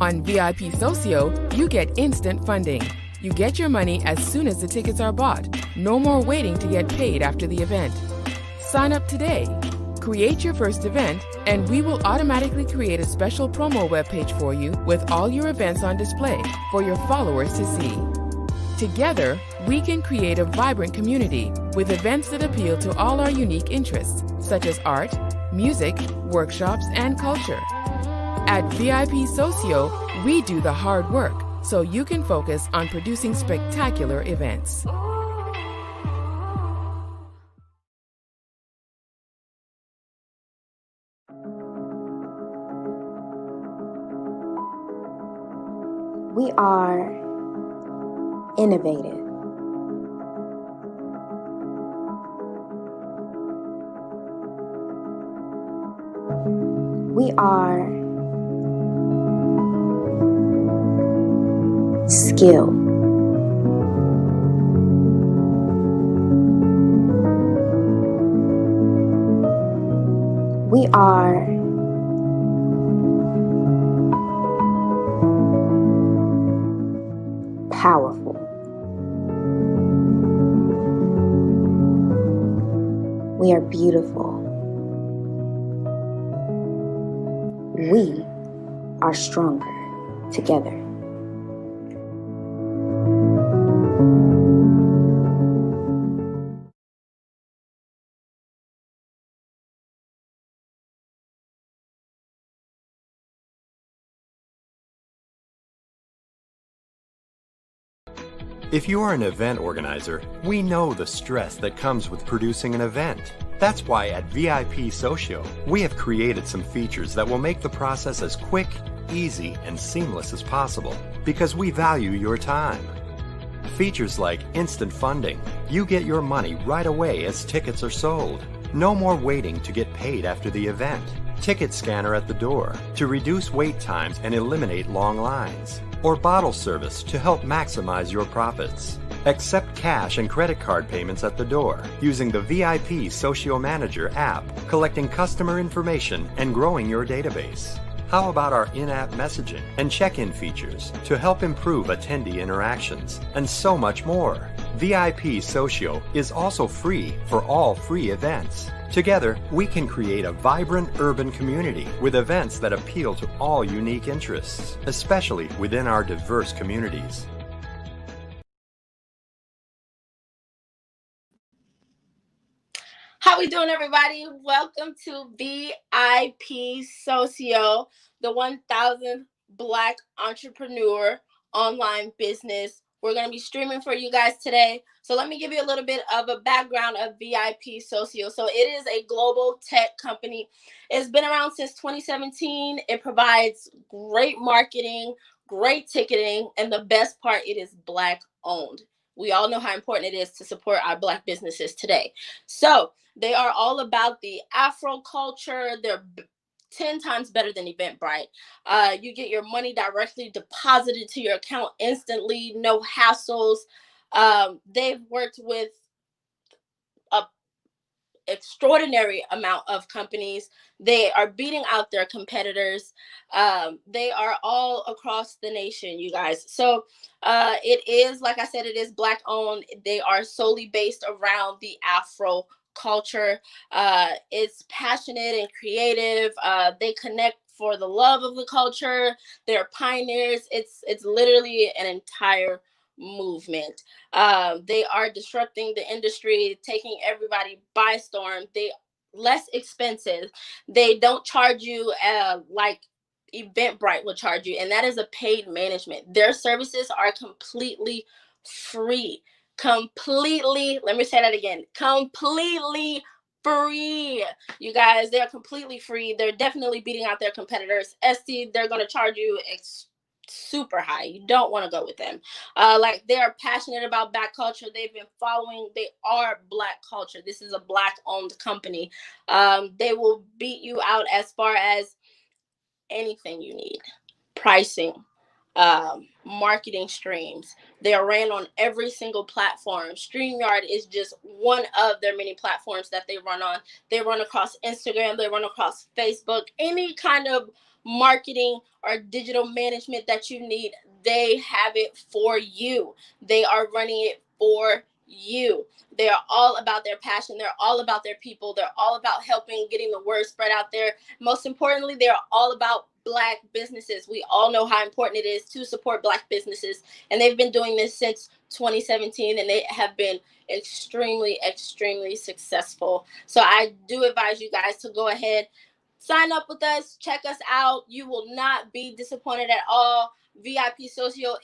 On VIPsocio, you get instant funding. You get your money as soon as the tickets are bought. No more waiting to get paid after the event. Sign up today. Create your first event, and we will automatically create a special promo webpage for you with all your events on display for your followers to see. Together, we can create a vibrant community with events that appeal to all our unique interests, such as art, music, workshops, and culture. At VIPsocio, we do the hard work so you can focus on producing spectacular events. We are innovative. We are skilled. We are powerful. We are beautiful. We are stronger together. If you are an event organizer, we know the stress that comes with producing an event. That's why at VIPsocio, we have created some features that will make the process as quick, easy, and seamless as possible, because we value your time. Features like instant funding. You get your money right away as tickets are sold. No more waiting to get paid after the event. Ticket scanner at the door to reduce wait times and eliminate long lines. Or bottle service to help maximize your profits. Accept cash and credit card payments at the door using the VIPsocio Manager app, collecting customer information and growing your database. How about our in-app messaging and check-in features to help improve attendee interactions, and so much more? VIPsocio is also free for all free events. Together, we can create a vibrant urban community with events that appeal to all unique interests, especially within our diverse communities. How we doing, everybody? Welcome to VIPsocio, the 1000th Black Entrepreneur online business. We're going to be streaming for you guys today. So let me give you a little bit of a background of VIPsocio. So it is a global tech company. It's been around since 2017. It provides great marketing, great ticketing, and the best part, it is Black owned. We all know how important it is to support our Black businesses today. So they are all about the Afro culture. They're 10 times better than Eventbrite. You get your money directly deposited to your account instantly, no hassles. They've worked with an extraordinary amount of companies. They are beating out their competitors. They are all across the nation, you guys. So it is, like I said, it is Black owned. They are solely based around the Afro culture. It's passionate and creative. They connect for the love of the culture. They're pioneers. It's literally an entire movement. They are disrupting the industry, taking everybody by storm. They less expensive. They don't charge you like Eventbrite will charge you, and that is a paid management. Their services are completely free. Completely, let me say that again, completely free. You guys, they're completely free. They're definitely beating out their competitors. Esty, they're going to charge you super high. You don't want to go with them. Like, they are passionate about Black culture. They've been following, they are Black culture. This is a Black owned company. They will beat you out as far as anything you need. Pricing, marketing streams. They are ran on every single platform. StreamYard is just one of their many platforms that they run on. They run across Instagram. They run across Facebook. Any kind of marketing or digital management that you need, they have it for you. They are running it for you. They are all about their passion. They're all about their people. They're all about helping, getting the word spread out there. Most importantly, they're all about Black businesses. We all know how important it is to support Black businesses. And they've been doing this since 2017, and they have been extremely, extremely successful. So I do advise you guys to go ahead, sign up with us, check us out. You will not be disappointed at all. VIPsocio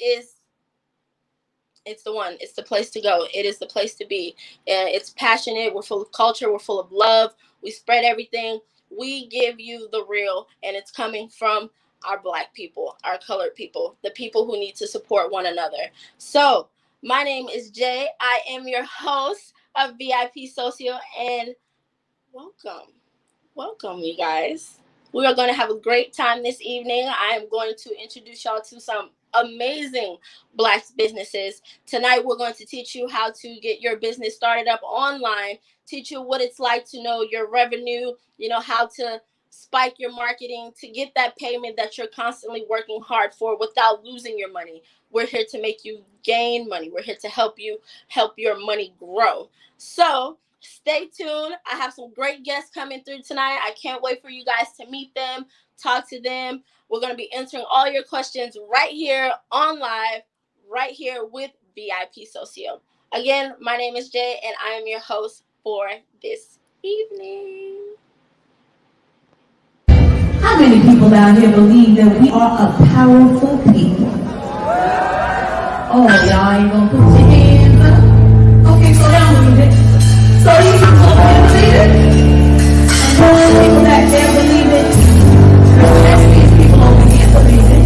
it's the one. It's the place to go. It is the place to be. It's passionate. We're full of culture. We're full of love. We spread everything. We give you the real, and it's coming from our Black people, our colored people, the people who need to support one another. So my name is Jay. I am your host of VIPsocio, and welcome. Welcome, you guys. We are going to have a great time this evening. I am going to introduce y'all to some amazing Black businesses. Tonight, we're going to teach you how to get your business started up online, teach you what it's like to know your revenue, how to spike your marketing to get that payment that you're constantly working hard for without losing your money. We're here to make you gain money. We're here to help you help your money grow. So stay tuned. I have some great guests coming through tonight. I can't wait for you guys to meet them, talk to them. We're going to be answering all your questions right here on live, right here with VIPsocio. Again, my name is Jay, and I am your host for this evening. How many people out here believe that we are a powerful people? Oh, y'all ain't gonna put your hands up. Okay, so y'all believe it. So you can go and believe it. And all the people back there believe it. That's these people over here believe it.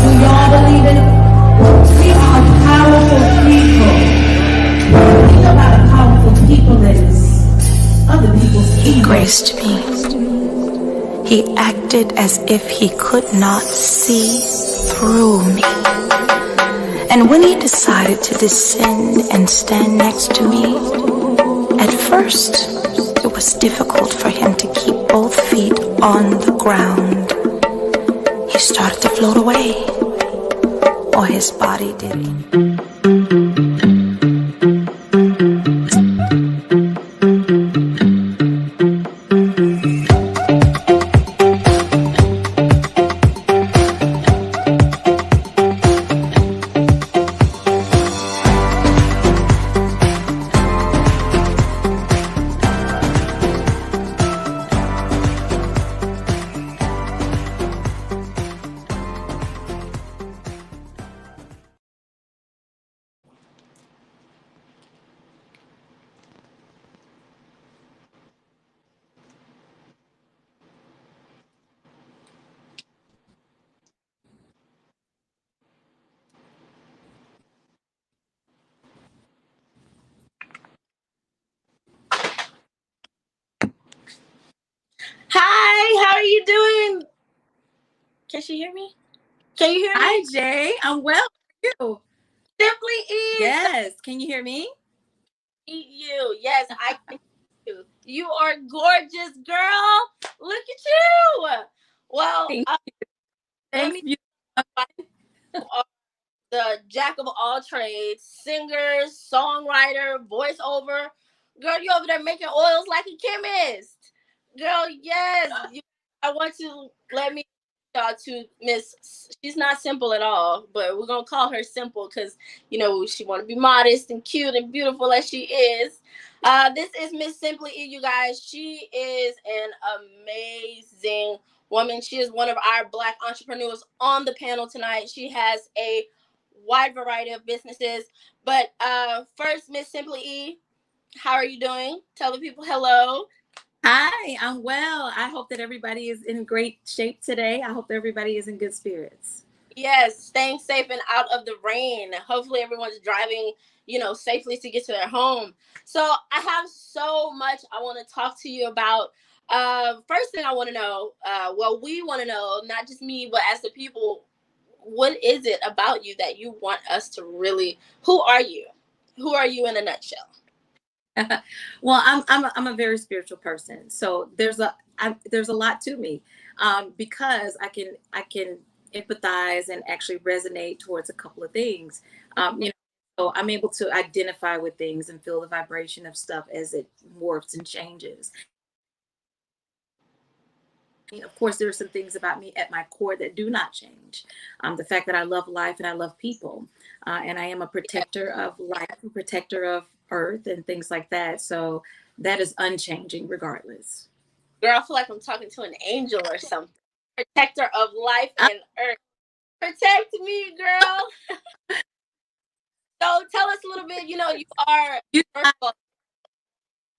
Do y'all believe it? We are powerful people. Think about a powerful people that is other people's He people. graced me. He acted as if he could not see through me. And when he decided to descend and stand next to me, at first it was difficult for him to keep both feet on the ground. He started to float away, or his body did. Hi, how are you doing? Can she hear me? Can you hear me? Hi, Jay. I'm well. How are you? Simply Eve. Yes. Can you hear me? Meet you. Yes, I can hear you. You are gorgeous, girl. Look at you. Well, Thank let Thanks. me the jack of all trades, singer, songwriter, voiceover. Girl, you over there making oils like a chemist. Girl, yes. I want to let me y'all to Miss. She's not simple at all, but we're gonna call her Simple because she want to be modest and cute and beautiful as she is. This is Miss Simply E, you guys. She is an amazing woman. She is one of our Black entrepreneurs on the panel tonight. She has a wide variety of businesses. But first, Miss Simply E, how are you doing? Tell the people hello. Hi, I'm well. I hope that everybody is in great shape today. I hope that everybody is in good spirits. Yes, staying safe and out of the rain. Hopefully everyone's driving, safely to get to their home. So I have so much I want to talk to you about. First thing I want to know, we want to know, not just me, but as the people, what is it about you that you want us to really, who are you? Who are you in a nutshell? Well, I'm a very spiritual person. So there's a lot to me. because I can empathize and actually resonate towards a couple of things. So I'm able to identify with things and feel the vibration of stuff as it morphs and changes. Of course, there are some things about me at my core that do not change. The fact that I love life and I love people, and I am a protector of life, a protector of earth, and things like that. So that is unchanging, regardless. Girl, I feel like I'm talking to an angel or something. Protector of life and earth. Protect me, girl. So tell us a little bit. You know, you are, first of all,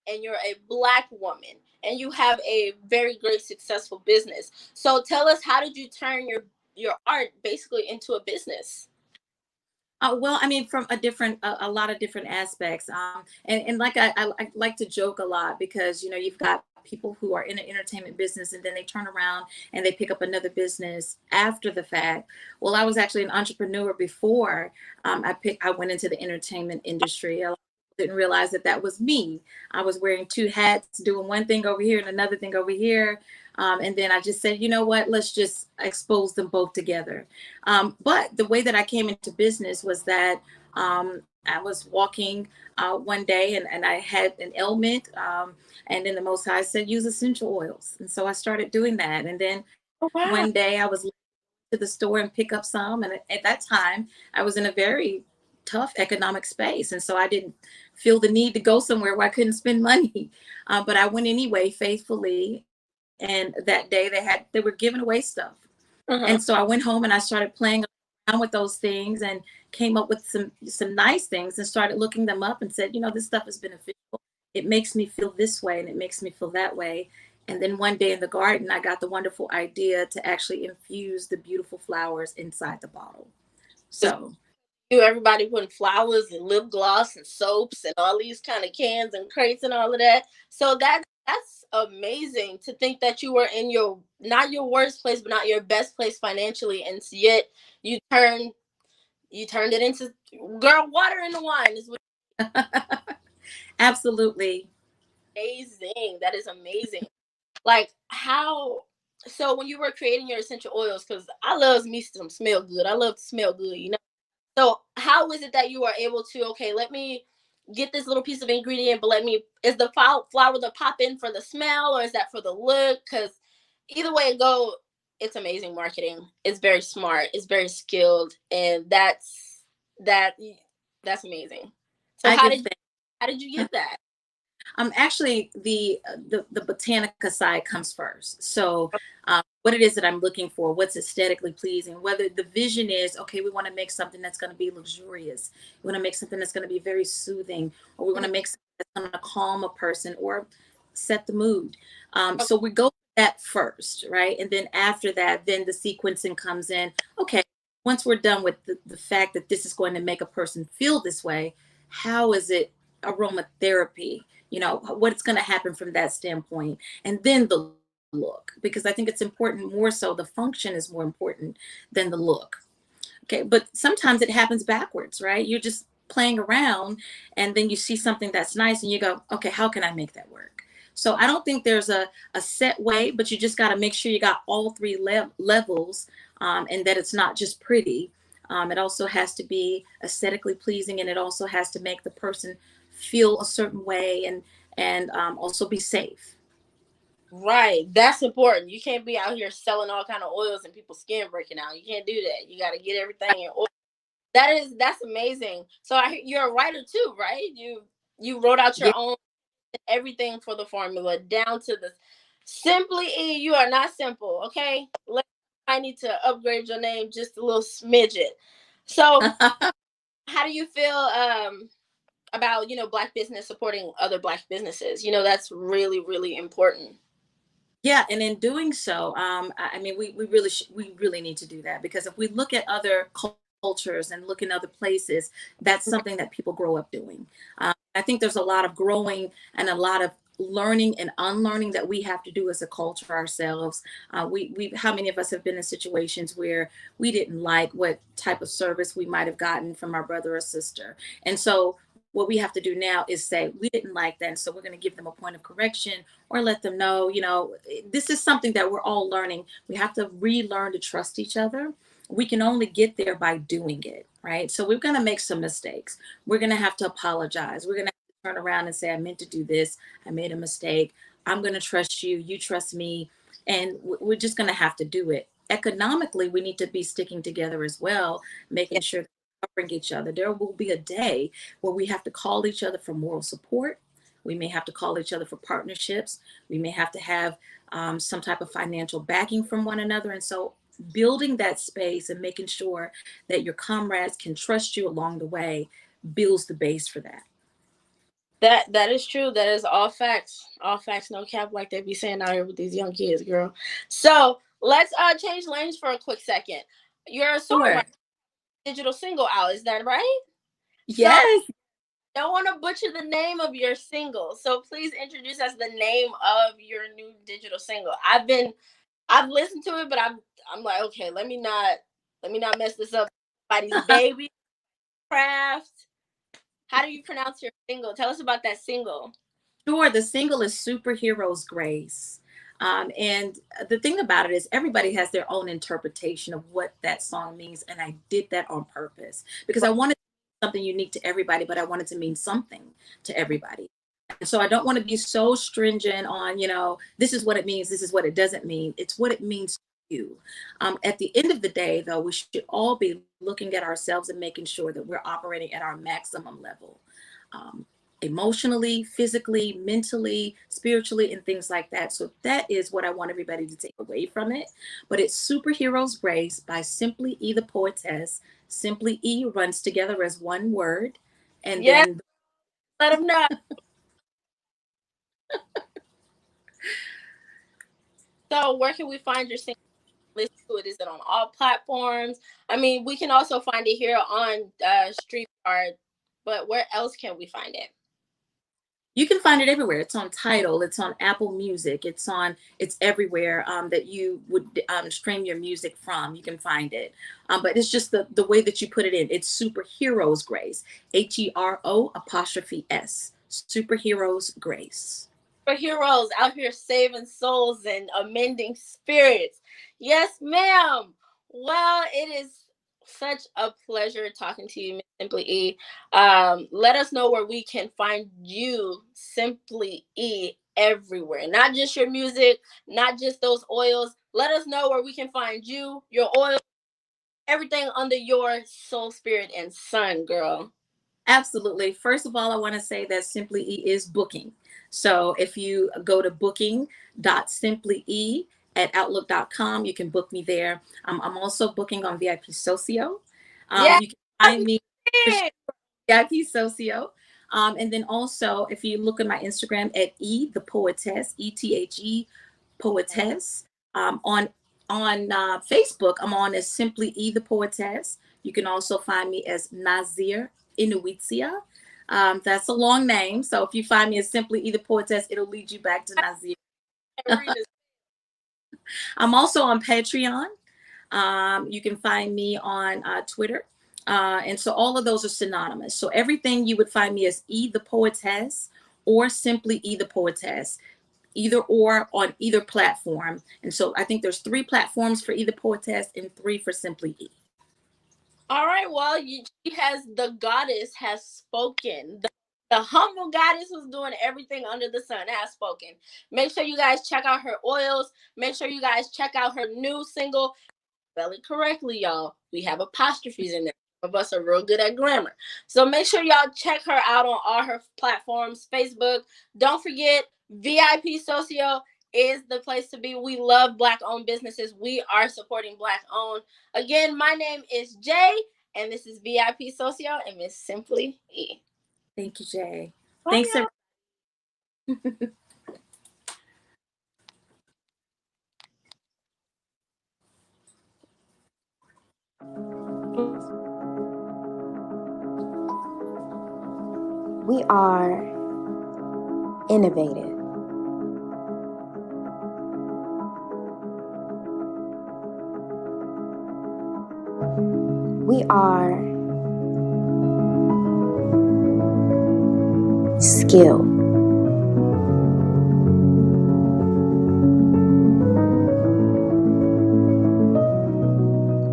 and you're a Black woman, and you have a very great successful business. So tell us, how did you turn your art basically into a business? Well, I mean, from a lot of different aspects. And like I like to joke a lot because, you've got people who are in an entertainment business and then they turn around and they pick up another business after the fact. Well, I was actually an entrepreneur before I went into the entertainment industry. I didn't realize that that was me. I was wearing two hats, doing one thing over here and another thing over here. And then I just said, you know what, let's just expose them both together. But the way that I came into business was that I was walking one day and I had an ailment. And then the Most High said, use essential oils. And so I started doing that. And then Oh, wow. one day I was to the store and pick up some. And at that time, I was in a very tough economic space. And so I didn't feel the need to go somewhere where I couldn't spend money. But I went anyway, faithfully. And that day they were giving away stuff. And so I went home and I started playing around with those things and came up with some nice things and started looking them up and said, this stuff is beneficial. It makes me feel this way and it makes me feel that way. And then one day in the garden, I got the wonderful idea to actually infuse the beautiful flowers inside the bottle. So everybody putting flowers and lip gloss and soaps and all these kind of cans and crates and all of that. So that's amazing to think that you were in your, not your worst place, but not your best place financially, and yet you turned it into, girl, water in the wine is what. Absolutely. Amazing. That is amazing. Like, how, so when you were creating your essential oils, because I love me some smell good. I love to smell good, So how is it that you are able to, okay, let me get this little piece of ingredient, but is the flower the pop in for the smell, or is that for the look? Because either way it go, it's amazing marketing. It's very smart. It's very skilled. And that's amazing. So how did you get that? Actually, the botanica side comes first. So what it is that I'm looking for, what's aesthetically pleasing, whether the vision is, okay, we want to make something that's going to be luxurious. We want to make something that's going to be very soothing, or we want to make something that's going to calm a person or set the mood. So we go that first, right? And then after that, then the sequencing comes in. Okay, once we're done with the fact that this is going to make a person feel this way, how is it aromatherapy? What's going to happen from that standpoint, and then the look, because I think it's important, more so the function is more important than the look. Okay, but sometimes it happens backwards, right? You're just playing around and then you see something that's nice and you go, okay, how can I make that work? So I don't think there's a set way, but you just got to make sure you got all three levels, and that it's not just pretty. It also has to be aesthetically pleasing, and it also has to make the person feel a certain way, and also be safe. Right. That's important. You can't be out here selling all kind of oils and people's skin breaking out. You can't do that. You got to get everything in order. That's amazing. So you're a writer too, right? You wrote out your own everything for the formula down to the Simply E. You are not simple, okay? I need to upgrade your name just a little smidget. So how do you feel about Black business supporting other Black businesses? That's really, really important. Yeah, and in doing so, I mean, we really need to do that, because if we look at other cultures and look in other places, that's something that people grow up doing. I think there's a lot of growing and a lot of learning and unlearning that we have to do as a culture ourselves. How many of us have been in situations where we didn't like what type of service we might have gotten from our brother or sister, and so what we have to do now is say, we didn't like that. And so we're going to give them a point of correction or let them know, this is something that we're all learning. We have to relearn to trust each other. We can only get there by doing it, right? So we're going to make some mistakes. We're going to have to apologize. We're going to have to turn around and say, I meant to do this. I made a mistake. I'm going to trust you. You trust me. And we're just going to have to do it. Economically, we need to be sticking together as well, making sure that we're covering each other. There will be a day where we have to call each other for moral support. We may have to call each other for partnerships. We may have to have some type of financial backing from one another. And so building that space and making sure that your comrades can trust you along the way builds the base for that. That is true. That is all facts. All facts, no cap, like they be saying out here with these young kids, girl. So let's change lanes for a quick second. You're a songwriter, digital single out, is that right? Yes. So, don't want to butcher the name of your single, so please introduce us the name of your new digital single. I've listened to it, but I'm like, okay, let me not mess this up. Somebody's baby craft. How do you pronounce your single? Tell us about that single. Sure. The single is Superhero's Grace. And the thing about it is everybody has their own interpretation of what that song means. And I did that on purpose because I wanted something unique to everybody, but I wanted to mean something to everybody. And so I don't want to be so stringent on, this is what it means. This is what it doesn't mean. It's what it means to you. At the end of the day, though, we should all be looking at ourselves and making sure that we're operating at our maximum level. Emotionally, physically, mentally, spiritually, and things like that. So that is what I want everybody to take away from it. But it's Superhero's Grace by Simply E the Poetess. Simply E runs together as one word. And then let them know. So where can we find your single? Listen to it. Is it on all platforms? I mean, we can also find it here on StreamYard, but where else can we find it? You can find it everywhere. It's on Tidal. It's on Apple Music. It's everywhere that you would stream your music from. You can find it. But it's just the way that you put it in. It's Superhero's Grace. HERO''S. Superhero's Grace. Heroes out here saving souls and amending spirits. Yes, ma'am. Well, it is such a pleasure talking to you, Miss Simply E. Let us know where we can find you, Simply E, everywhere. Not just your music, not just those oils. Let us know where we can find you, your oil, everything under your soul, spirit, and sun, girl. Absolutely. First of all, I want to say that Simply E is booking. So if you go to booking.simplye@outlook.com, you can book me there. I'm also booking on VIPsocio. You can find me VIPsocio. And then also, if you look at my Instagram at E the Poetess, ETHE Poetess. On Facebook, I'm on as Simply E the Poetess. You can also find me as Nazir Inuitia. That's a long name. So if you find me as Simply E the Poetess, it'll lead you back to Nazir. I'm also on Patreon. You can find me on Twitter. And so all of those are synonymous. So everything you would find me as E the Poetess or Simply E the Poetess, either or on either platform. And so I think there's 3 platforms for E the Poetess and 3 for Simply E. All right, well, the goddess has spoken. The humble goddess who's doing everything under the sun has spoken. Make sure you guys check out her oils. Make sure you guys check out her new single. Spell it correctly, y'all. We have apostrophes in there. Some of us are real good at grammar. So make sure y'all check her out on all her platforms, Facebook. Don't forget, VIPsocio is the place to be. We love Black-owned businesses. We are supporting Black-owned. Again, my name is Jay, and this is VIPsocio and Miss Simply E. Thank you, Jay. Bye, Thanks, y'all. We are innovative. We are skill.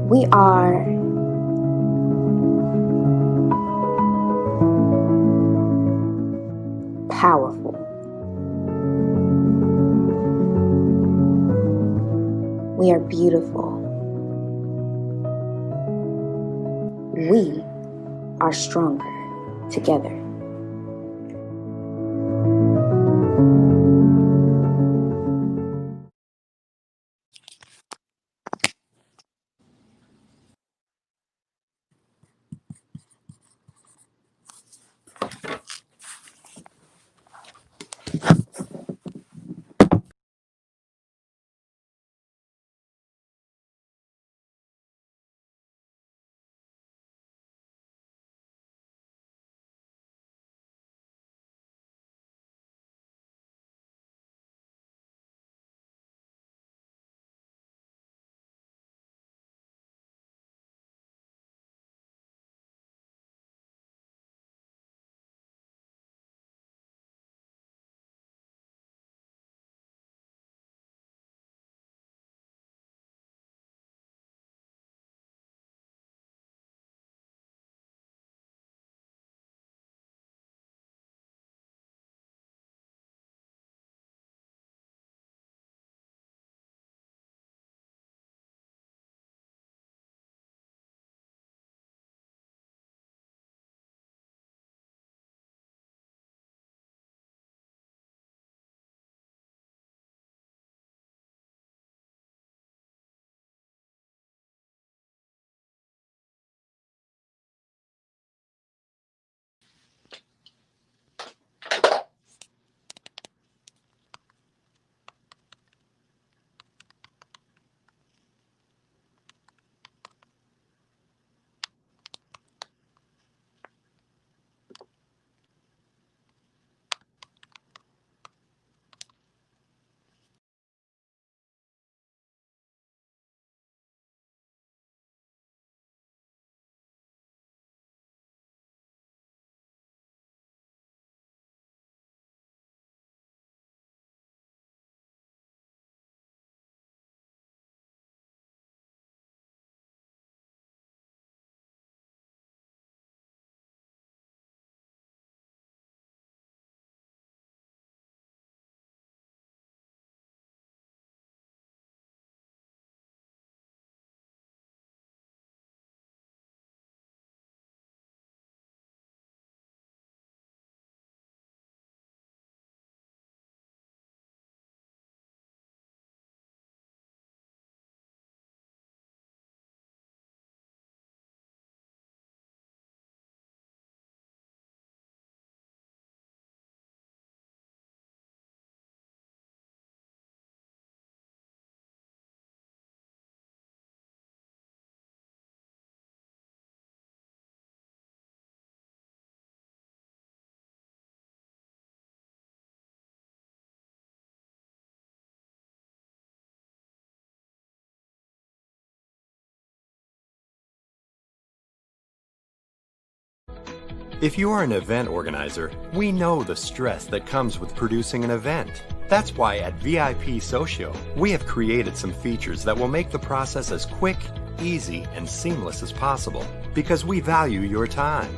We are powerful. We are beautiful. We are stronger together. If you are an event organizer, we know the stress that comes with producing an event. That's why at VIPsocio, we have created some features that will make the process as quick, easy, and seamless as possible, because we value your time.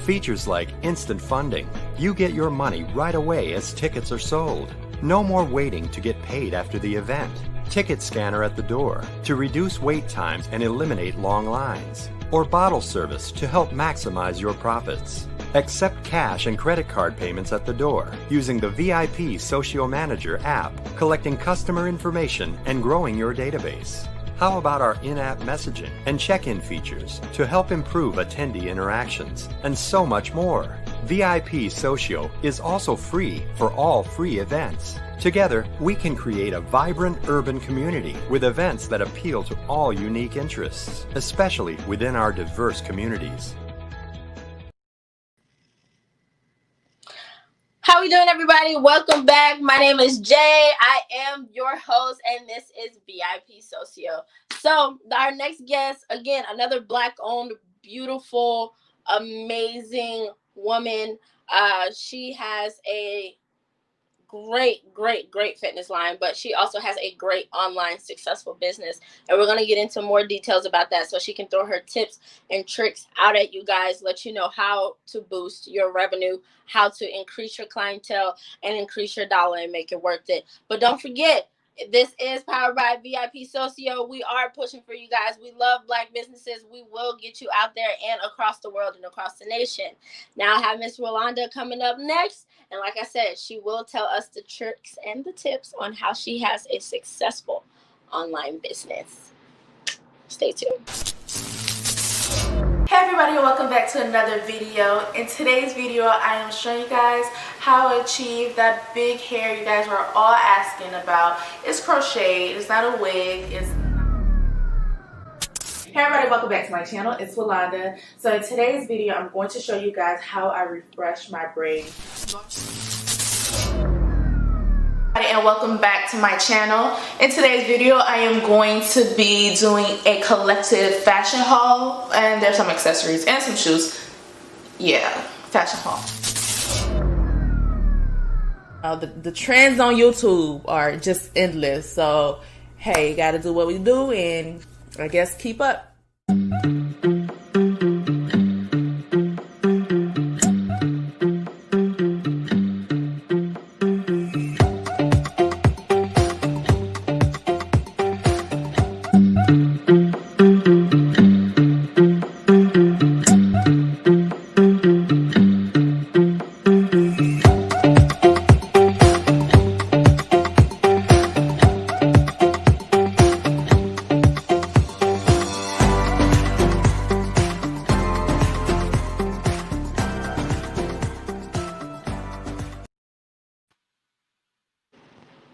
Features like instant funding. You get your money right away as tickets are sold. No more waiting to get paid after the event. Ticket scanner at the door to reduce wait times and eliminate long lines. Or bottle service to help maximize your profits. Accept cash and credit card payments at the door using the VIPsocio Manager app, collecting customer information and growing your database. How about our in-app messaging and check-in features to help improve attendee interactions, and so much more? VIPsocio is also free for all free events. Together, we can create a vibrant urban community with events that appeal to all unique interests, especially within our diverse communities. How we doing, everybody? Welcome back. My name is Jay. I am your host, and this is VIPsocio. So our next guest, again, another Black-owned, beautiful, amazing woman. She has a great fitness line, but she also has a great online successful business, and we're going to get into more details about that so she can throw her tips and tricks out at you guys, let you know how to boost your revenue, how to increase your clientele and increase your dollar and make it worth it. But don't forget, this is powered by VIPsocio. We are pushing for you guys. We love Black businesses. We will get you out there and across the world and across the nation. Now I have Miss Rolanda coming up next. And like I said, she will tell us the tricks and the tips on how she has a successful online business. Stay tuned. Hey everybody, and welcome back to another video. In today's video, I am showing you guys how to achieve that big hair you guys were all asking about. It's crocheted, it's not a wig, it's... Hey everybody, welcome back to my channel. It's Rolanda. So in today's video, I'm going to show you guys how I refresh my brain. And welcome back to my channel. In today's video, I am going to be doing a collective fashion haul, and there's some accessories and some shoes. Yeah, fashion haul. The trends on YouTube are just endless, so hey, you gotta do what we do and I guess keep up.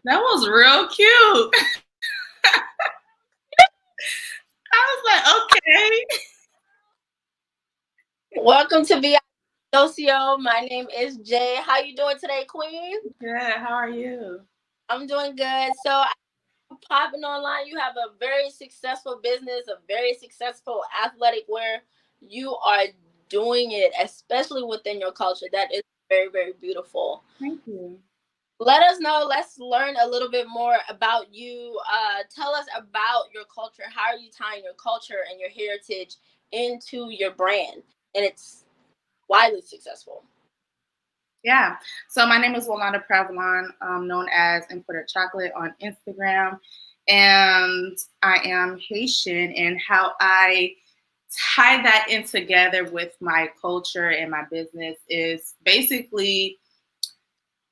That was real cute. I was like, okay. Welcome to VIPsocio. My name is Jay. How you doing today, Queen? Good. How are you? I'm doing good. So I'm popping online. You have a very successful business, a very successful athletic wear. You are doing it, especially within your culture. That is very, very beautiful. Thank you. Let us know. Let's learn a little bit more about you. Tell us about your culture. How are you tying your culture and your heritage into your brand? And it's widely successful. Yeah. So my name is Rolanda Prevalon, known as Untitled Chocolate on Instagram. And I am Haitian, and how I tie that in together with my culture and my business is basically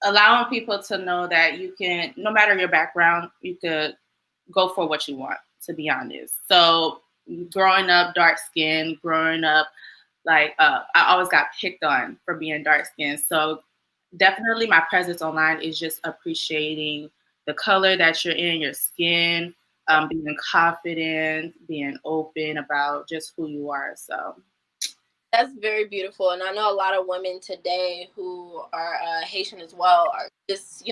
allowing people to know that you can, no matter your background, you could go for what you want, to be honest. So growing up dark skinned, growing up like I always got picked on for being dark skinned. So definitely my presence online is just appreciating the color that you're in, your skin, being confident, being open about just who you are. So that's very beautiful. And I know a lot of women today who are Haitian as well are just,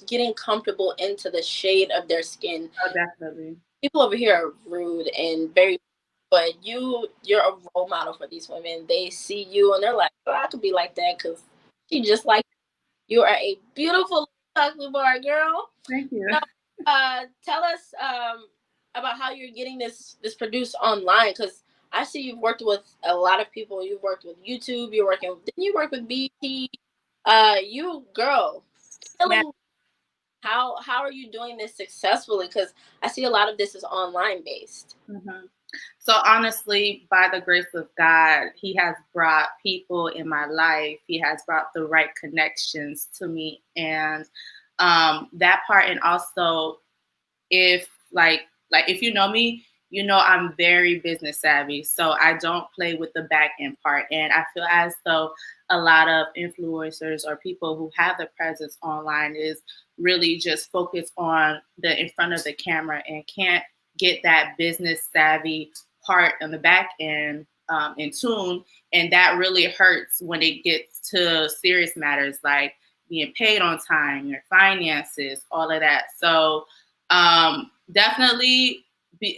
getting comfortable into the shade of their skin. Oh, definitely. People over here are rude and very, but you're a role model for these women. They see you and they're like, oh, I could be like that because she just like you. Are a beautiful chocolate bar, girl. Thank you. So, tell us about how you're getting this produced online, because I see you've worked with a lot of people. You've worked with YouTube. Didn't you work with BT? Yeah. How are you doing this successfully? Because I see a lot of this is online based. Mm-hmm. So honestly, by the grace of God, He has brought people in my life. He has brought the right connections to me, and that part. And also, if if you know me, you know I'm very business savvy. So I don't play with the back end part. And I feel as though a lot of influencers or people who have the presence online is really just focused on the in front of the camera and can't get that business savvy part on the back end in tune. And that really hurts when it gets to serious matters like being paid on time, your finances, all of that. So definitely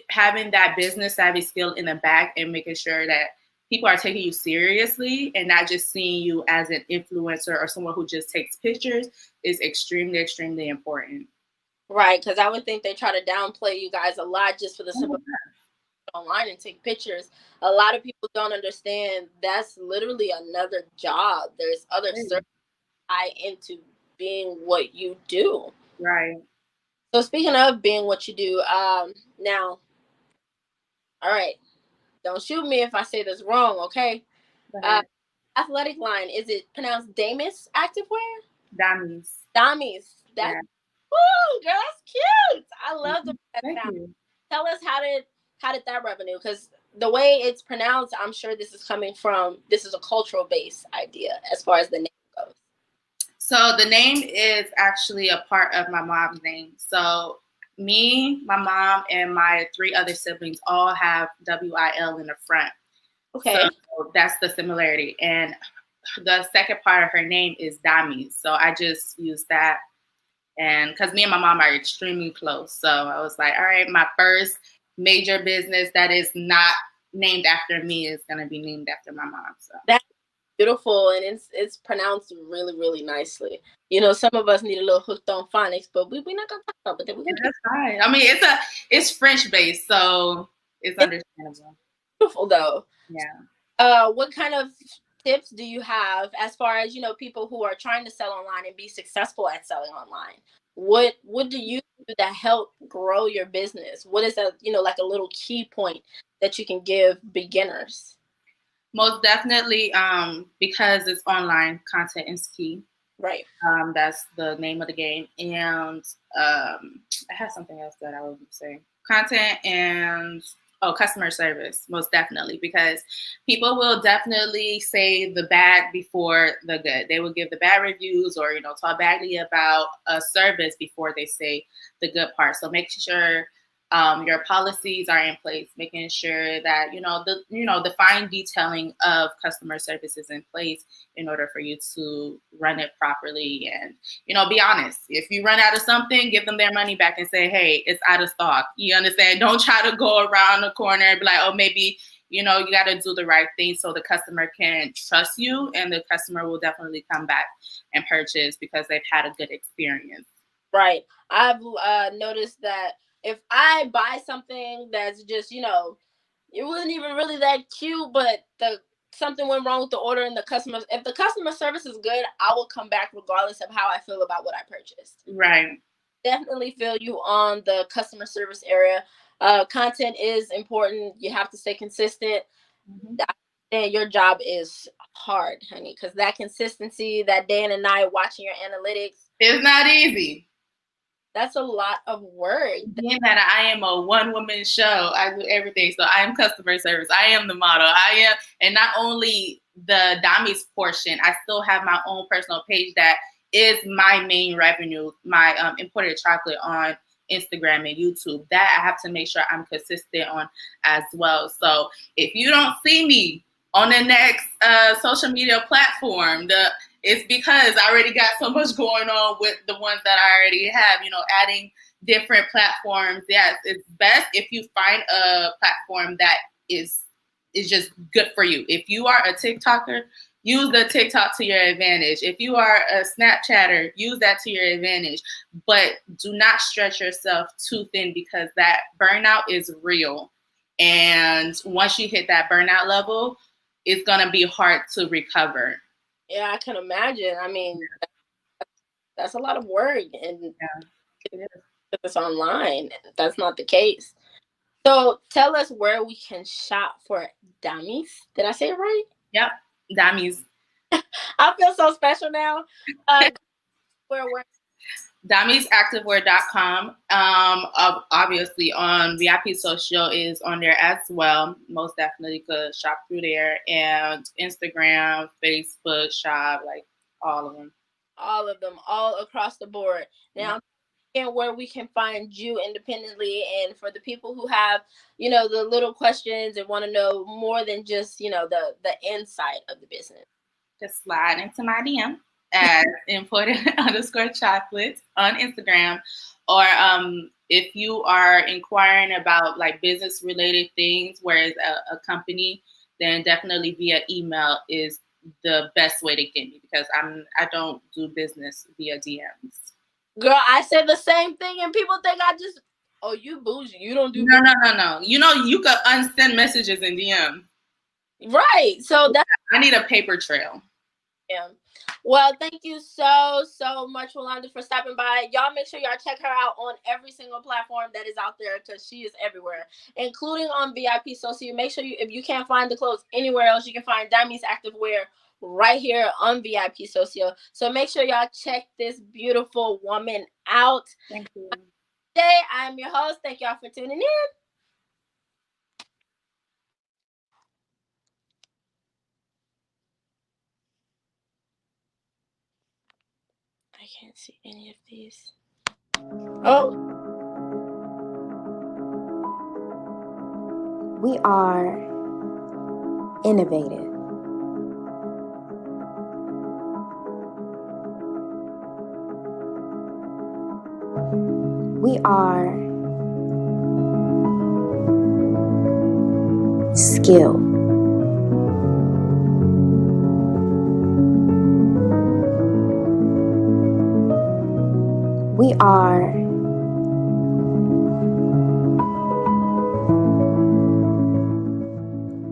having that business savvy skill in the back and making sure that people are taking you seriously and not just seeing you as an influencer or someone who just takes pictures is extremely, extremely important. Right, because I would think they try to downplay you guys a lot just for the simple online and take pictures. A lot of people don't understand that's literally another job. There's other services tie into being what you do. Right. So speaking of being what you do, now, all right, don't shoot me if I say this wrong, okay? Athletic line, is it pronounced Damis Activewear? Damis. Damis. That's woo, girl, that's cute. I love the Thank you. Tell us how did that revenue? Because the way it's pronounced, I'm sure this is a cultural based idea as far as the name goes. So the name is actually a part of my mom's name. So me, my mom, and my 3 other siblings all have WIL in the front. Okay. So that's the similarity. And the second part of her name is Dami. So I just used that. And because me and my mom are extremely close. So I was like, all right, my first major business that is not named after me is going to be named after my mom. So that's beautiful. And it's pronounced really, really nicely. You know, some of us need a little hooked on phonics, but we're not going to talk about it. That's fine. I mean, it's French based, so it's understandable. Beautiful though. Yeah. What kind of tips do you have as far as, you know, people who are trying to sell online and be successful at selling online? What do you do that help grow your business? What is a, you know, like a little key point that you can give beginners? Most definitely, because it's online, content is key. Right. That's the name of the game. And I had something else that I was saying. Content and customer service, most definitely, because people will definitely say the bad before the good. They will give the bad reviews or, you know, talk badly about a service before they say the good part. So make sure your policies are in place, making sure that the fine detailing of customer service is in place in order for you to run it properly. And be honest. If you run out of something, give them their money back and say, hey, it's out of stock. You understand? Don't try to go around the corner and be like, oh, maybe you got to do the right thing so the customer can trust you, and the customer will definitely come back and purchase because they've had a good experience. Right. I've noticed that if I buy something that's just, it wasn't even really that cute, but something went wrong with the order and if the customer service is good, I will come back regardless of how I feel about what I purchased. Right. Definitely feel you on the customer service area. Content is important. You have to stay consistent. And your job is hard, honey, because that consistency, that day and night watching your analytics, it's not easy. That's a lot of work. Being that I am a one-woman show, I do everything. So I am customer service. I am the model. And not only the Dami's portion, I still have my own personal page that is my main revenue, my imported chocolate on Instagram and YouTube. That I have to make sure I'm consistent on as well. So if you don't see me on the next social media platform, it's because I already got so much going on with the ones that I already have, adding different platforms. Yes, it's best if you find a platform that is just good for you. If you are a TikToker, use the TikTok to your advantage. If you are a Snapchatter, use that to your advantage. But do not stretch yourself too thin because that burnout is real. And once you hit that burnout level, it's going to be hard to recover. Yeah, I can imagine. I mean, that's a lot of work, and it's online. That's not the case. So tell us where we can shop for Damis. Did I say it right? Yep, Damis. I feel so special now. Where? DamisActivewear.com. Obviously on VIPsocio is on there as well. Most definitely could shop through there, and Instagram, Facebook shop, like all of them. All of them, all across the board. Now, and where we can find you independently, and for the people who have, the little questions and want to know more than just, the inside of the business. Just slide into my DM at imported_chocolate on Instagram, or if you are inquiring about like business related things, whereas a company then definitely via email is the best way to get me, because I don't do business via DMs. Girl, I said the same thing, and people think I just, oh, you bougie. You don't do No. You know, you could unsend messages in DM. Right. So that's I need a paper trail. Yeah. Well, thank you so much, Rolanda, for stopping by. Y'all make sure y'all check her out on every single platform that is out there, because she is everywhere, including on VIPsocio. Make sure if you can't find the clothes anywhere else, you can find Diamy's Activewear right here on VIPsocio. So make sure y'all check this beautiful woman out. Thank you. Today, I'm your host. Thank y'all for tuning in. I can't see any of these. Oh. We are innovative. We are skilled. We are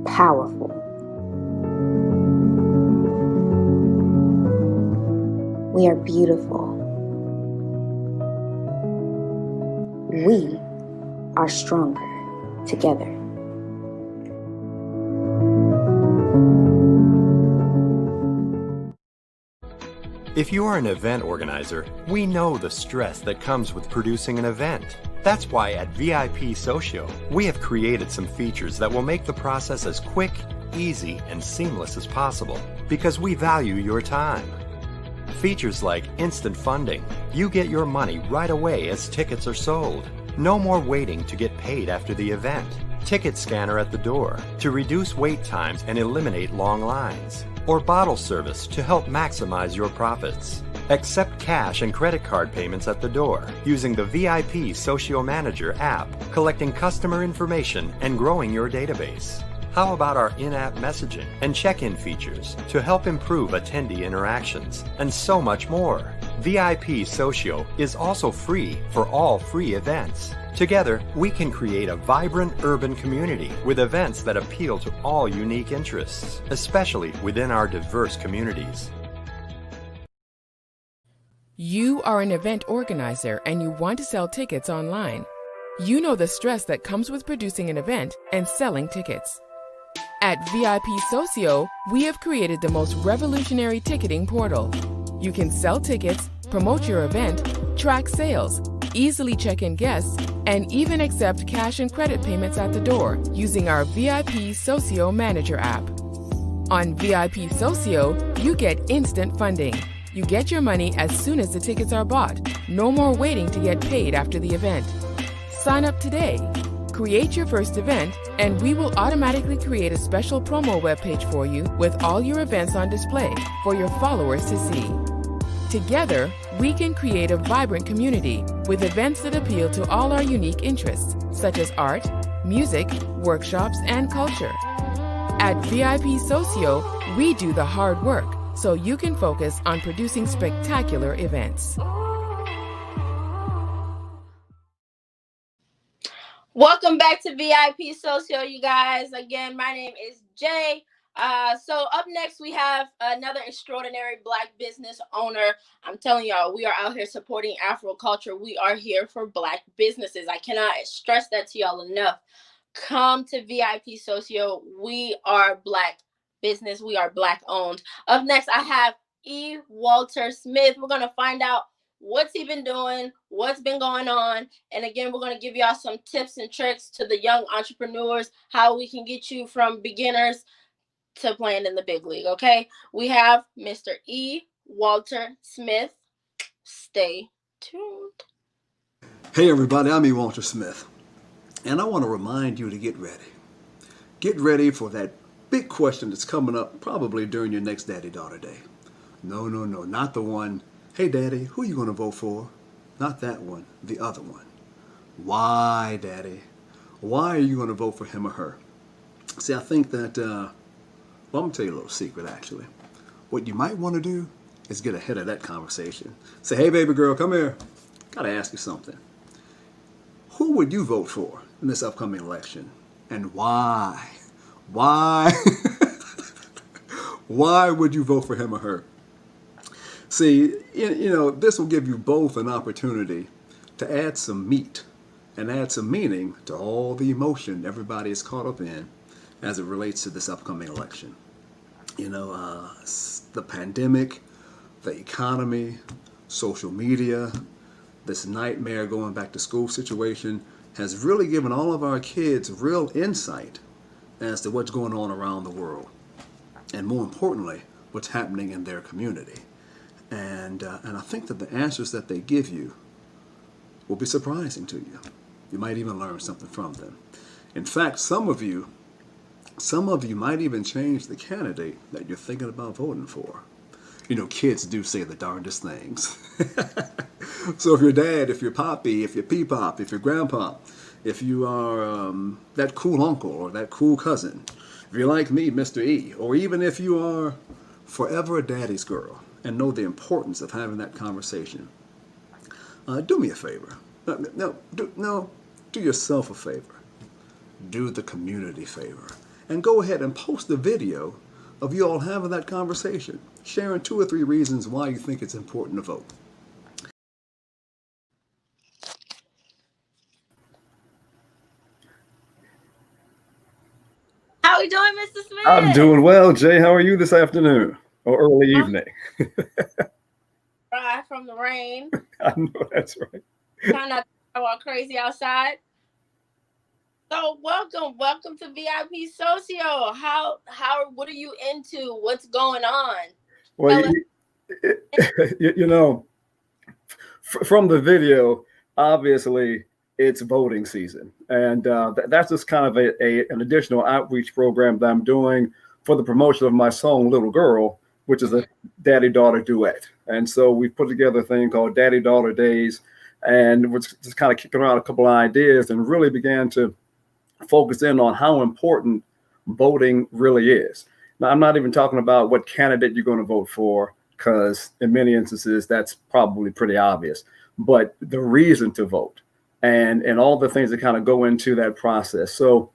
powerful. We are beautiful. We are stronger together. If you are an event organizer, we know the stress that comes with producing an event. That's why at VIPsocio, we have created some features that will make the process as quick, easy, and seamless as possible, because we value your time. Features like instant funding. You get your money right away as tickets are sold. No more waiting to get paid after the event. Ticket scanner at the door to reduce wait times and eliminate long lines. Or bottle service to help maximize your profits. Accept cash and credit card payments at the door using the VIPsocio Manager app, collecting customer information and growing your database. How about our in-app messaging and check-in features to help improve attendee interactions, and so much more? VIPsocio is also free for all free events. Together, we can create a vibrant urban community with events that appeal to all unique interests, especially within our diverse communities. You are an event organizer and you want to sell tickets online. You know the stress that comes with producing an event and selling tickets. At VIPsocio, we have created the most revolutionary ticketing portal. You can sell tickets, promote your event, track sales, easily check in guests, and even accept cash and credit payments at the door using our VIPsocio Manager app. On VIPsocio, you get instant funding. You get your money as soon as the tickets are bought. No more waiting to get paid after the event. Sign up today. Create your first event, and we will automatically create a special promo webpage for you with all your events on display for your followers to see. Together, we can create a vibrant community with events that appeal to all our unique interests, such as art, music, workshops, and culture. At VIPsocio, we do the hard work so you can focus on producing spectacular events. Welcome back to VIPsocio, you guys. Again, my name is Jay. So up next, we have another extraordinary Black business owner. I'm telling y'all, we are out here supporting Afro culture. We are here for Black businesses. I cannot stress that to y'all enough. Come to VIPsocio. We are Black business. We are Black owned. Up next, I have E. Walter Smith. We're going to find out what's he been doing, what's been going on. And again, we're going to give y'all some tips and tricks to the young entrepreneurs, how we can get you from beginners to playing in the big league, okay? We have Mr. E. Walter Smith. Stay tuned. Hey everybody, I'm E. Walter Smith. And I want to remind you to get ready. Get ready for that big question that's coming up probably during your next Daddy-Daughter Day. No, not the one, hey Daddy, who are you going to vote for? Not that one, the other one. Why, Daddy? Why are you going to vote for him or her? See, I think that, well, I'm going to tell you a little secret, actually. What you might want to do is get ahead of that conversation. Say, hey, baby girl, come here. Got to ask you something. Who would you vote for in this upcoming election? And why? Why? Why would you vote for him or her? See, this will give you both an opportunity to add some meat and add some meaning to all the emotion everybody is caught up in as it relates to this upcoming election. The pandemic, the economy, social media, this nightmare going back to school situation has really given all of our kids real insight as to what's going on around the world. And more importantly, what's happening in their community. And I think that the answers that they give you will be surprising to you. You might even learn something from them. In fact, some of you might even change the candidate that you're thinking about voting for. Kids do say the darndest things. So if your dad, if your poppy, if your peepop, if your grandpa, if you are that cool uncle or that cool cousin, if you're like me, Mr. E, or even if you are forever a daddy's girl and know the importance of having that conversation, do me a favor. Do yourself a favor. Do the community a favor. And go ahead and post a video of you all having that conversation, sharing 2 or 3 reasons why you think it's important to vote. How are we doing, Mr. Smith? I'm doing well, Jay. How are you this afternoon or early evening? Right from the rain. I know that's right. Trying not to go all crazy outside. So welcome to VIPsocio. What are you into? What's going on? Well, from the video, obviously it's voting season, and that's just kind of an additional outreach program that I'm doing for the promotion of my song "Little Girl," which is a daddy-daughter duet. And so we put together a thing called Daddy-Daughter Days, and we're just kind of kicking around a couple of ideas and really began to focus in on how important voting really is. Now, I'm not even talking about what candidate you're going to vote for, because in many instances, that's probably pretty obvious, but the reason to vote and all the things that kind of go into that process. So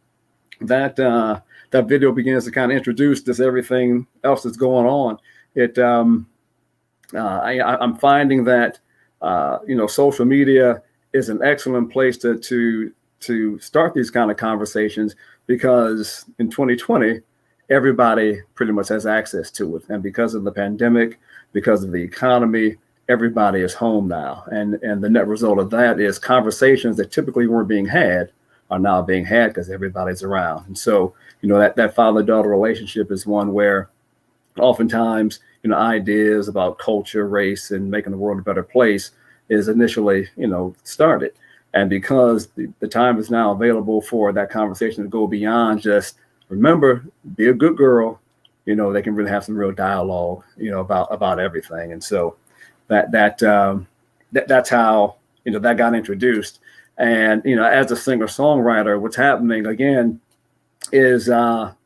that video begins to kind of introduce this everything else that's going on. I'm finding that social media is an excellent place to start these kind of conversations, because in 2020 everybody pretty much has access to it, and because of the pandemic, because of the economy, everybody is home now, and the net result of that is conversations that typically weren't being had are now being had because everybody's around. And so that father-daughter relationship is one where oftentimes ideas about culture, race, and making the world a better place is initially started. And because the time is now available for that conversation to go beyond just, remember, be a good girl, they can really have some real dialogue, about everything. And so that's how, that got introduced. And, as a singer-songwriter, what's happening again is, there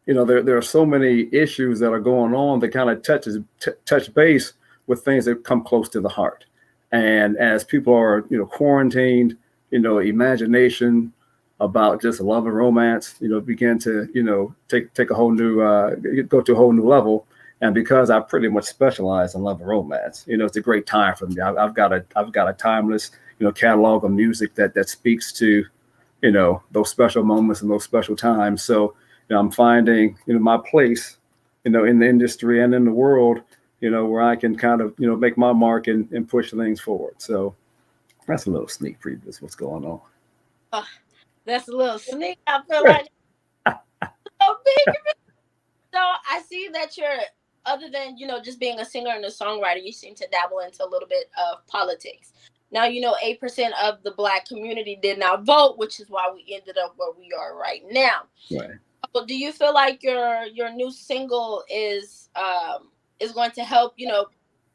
are so many issues that are going on that kind of touch base with things that come close to the heart. And as people are, quarantined, imagination about just love and romance, begin to, take a whole new, go to a whole new level. And because I pretty much specialize in love and romance, it's a great time for me. I've got a timeless, catalog of music that speaks to, those special moments and those special times. So, I'm finding, my place, in the industry and in the world, where I can kind of, make my mark and push things forward. So that's a little sneak preview of what's going on. That's a little sneak. I feel like so big. So I see that you're, other than, just being a singer and a songwriter, you seem to dabble into a little bit of politics. Now, 8% of the Black community did not vote, which is why we ended up where we are right now. Right. Well, do you feel like your new single is going to help,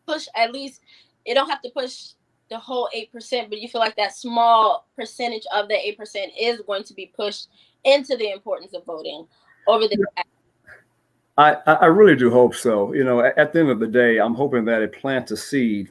push, at least, it don't have to push the whole 8%, but you feel like that small percentage of the 8% is going to be pushed into the importance of voting over the. I really do hope so. You know, at the end of the day, I'm hoping that it plants a seed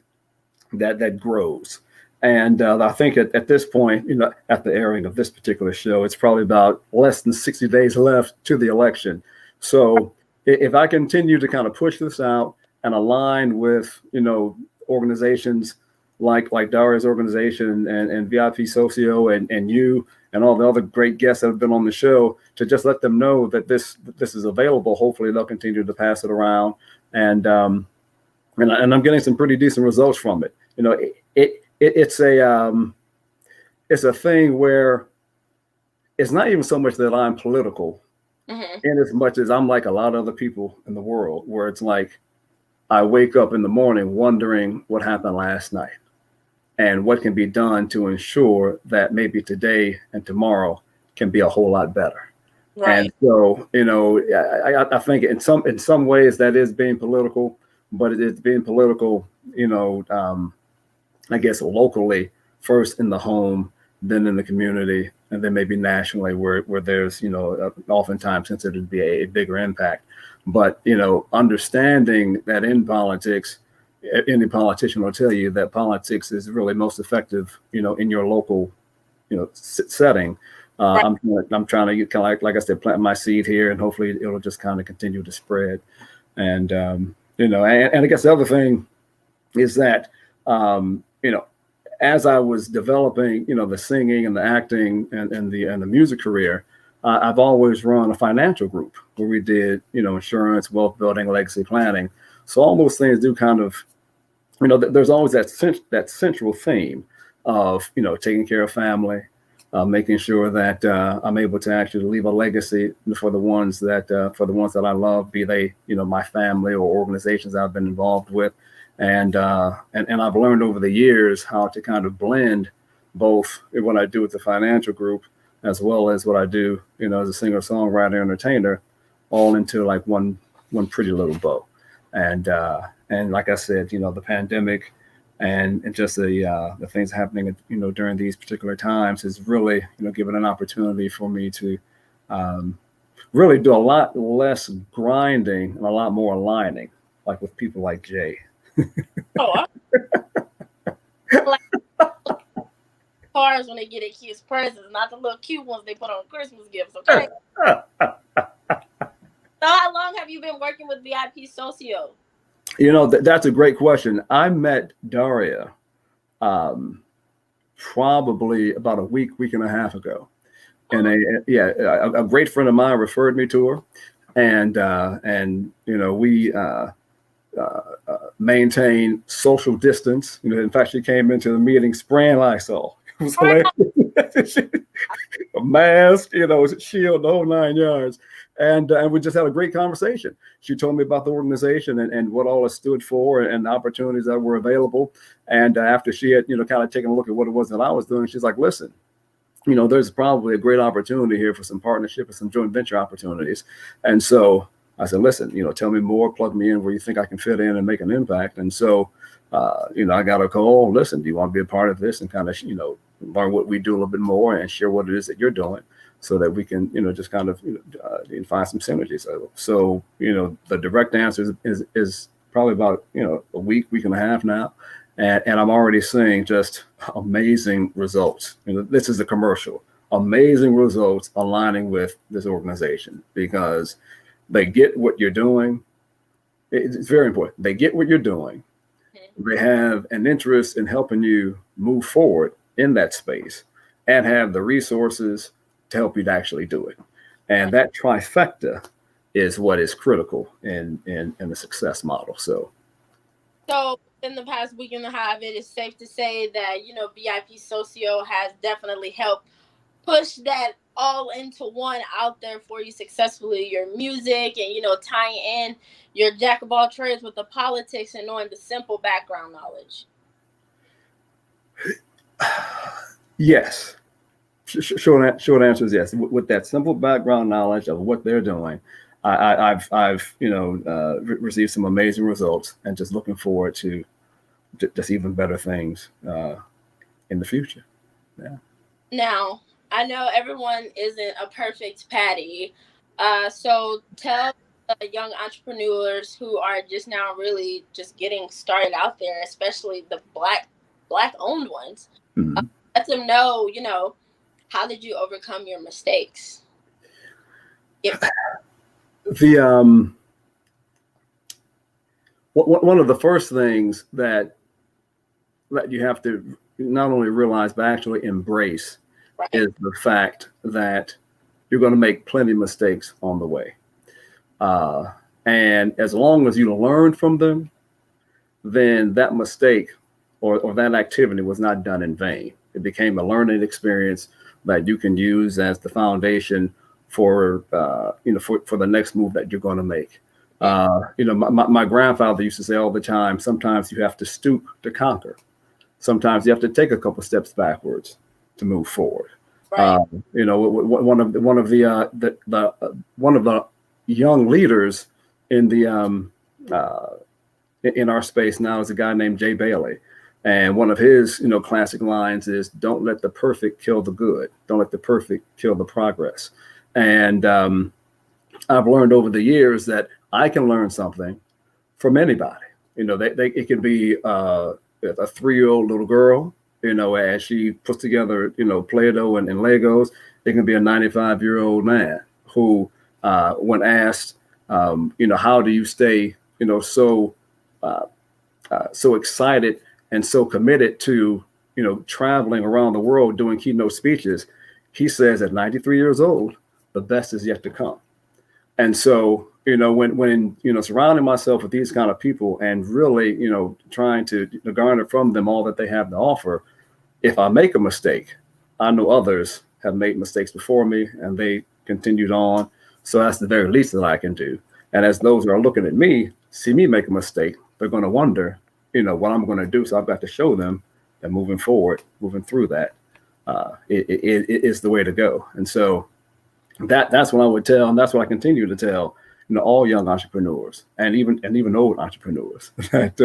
that grows. And I think at this point, you know, at the airing of this particular show, it's probably about less than 60 days left to the election. So if I continue to kind of push this out and align with, you know, organizations like Daria's organization and VIPsocio and you and all the other great guests that have been on the show, to just let them know that this is available. Hopefully they'll continue to pass it around. And I'm getting some pretty decent results from it. You know, it's a thing where it's not even so much that I'm political, in as much as I'm like a lot of other people in the world, where it's like I wake up in the morning wondering what happened last night and what can be done to ensure that maybe today and tomorrow can be a whole lot better. Right. And so, you know, I think in some ways that is being political, but it's being political, you know, I guess locally first in the home, then in the community, and then maybe nationally where there's, you know, oftentimes considered to be a bigger impact. But, you know, understanding that in politics, any politician will tell you that politics is really most effective, you know, in your local, you know, setting. Right. I'm trying to kind of like I said, plant my seed here, and hopefully it'll just kind of continue to spread. And you know, and I guess the other thing is that you know, as I was developing, you know, the singing and the acting and the music career, I've always run a financial group where we did, you know, insurance, wealth building, legacy planning. So all those things do kind of, you know, there's always that central theme of, you know, taking care of family, making sure that I'm able to actually leave a legacy for the ones that I love, be they, you know, my family or organizations I've been involved with. And I've learned over the years how to kind of blend both what I do with the financial group as well as what I do, you know, as a singer, songwriter, entertainer, all into like one pretty little bow. And like I said, you know, the pandemic and just the things happening, you know, during these particular times has really, you know, given an opportunity for me to really do a lot less grinding and a lot more aligning, like with people like Jay. Oh, like cars when they get their kids presents, not the little cute ones they put on Christmas gifts. Okay. So, how long have you been working with VIPsocio? You know, that's a great question. I met Daria probably about a week and a half ago, and a great friend of mine referred me to her, and you know, we maintain social distance. You know, in fact, she came into the meeting spraying Lysol. It was hilarious. A mask, you know, shield, the whole 9 yards. And we just had a great conversation. She told me about the organization and what all it stood for and the opportunities that were available. And after she had, you know, kind of taken a look at what it was that I was doing, she's like, listen, you know, there's probably a great opportunity here for some partnership and some joint venture opportunities. And so I said, listen, you know, tell me more, plug me in where you think I can fit in and make an impact. And so, you know, I got a call, listen, do you want to be a part of this and kind of, you know, learn what we do a little bit more and share what it is that you're doing so that we can, you know, just kind of find some synergies. So, you know, the direct answer is probably about, you know, a week and a half now. And I'm already seeing just amazing results. You know, this is a commercial, amazing results aligning with this organization because they get what you're doing. It's very important. They get what you're doing. They have an interest in helping you move forward in that space and have the resources to help you to actually do it. And that trifecta is what is critical in the success model. So in the past week and a half, it is safe to say that, you know, VIPsocio has definitely helped push that all into one out there for you successfully, your music and, you know, tying in your jack of all trades with the politics and knowing the simple background knowledge. Yes. Short answer is yes. With that simple background knowledge of what they're doing, I've you know, received some amazing results and just looking forward to just even better things in the future. Yeah. Now, I know everyone isn't a perfect Patty. So tell the young entrepreneurs who are just now really just getting started out there, especially the black owned ones. Mm-hmm. Let them know, how did you overcome your mistakes? The one of the first things that you have to not only realize but actually embrace Right. is the fact that you're going to make plenty of mistakes on the way. And as long as you learn from them, then that mistake or that activity was not done in vain. It became a learning experience that you can use as the foundation for for the next move that you're going to make. My grandfather used to say all the time, sometimes you have to stoop to conquer. Sometimes you have to take a couple steps backwards to move forward. Right. One of the young leaders in the in our space now is a guy named Jay Bailey, and one of his classic lines is, "Don't let the perfect kill the good. Don't let the perfect kill the progress." And I've learned over the years that I can learn something from anybody. It could be a 3-year-old little girl, as she puts together, Play-Doh and Legos. It can be a 95-year-old man who, when asked, how do you stay, so excited and so committed to, traveling around the world doing keynote speeches, he says at 93 years old, the best is yet to come. And so, when surrounding myself with these kind of people and really, trying to garner from them all that they have to offer, if I make a mistake, I know others have made mistakes before me and they continued on. So that's the very least that I can do. And as those who are looking at me, see me make a mistake, they're going to wonder, what I'm going to do. So I've got to show them that moving forward, moving through that, it is the way to go. And so that's what I would tell, and that's what I continue to tell, all young entrepreneurs and even old entrepreneurs that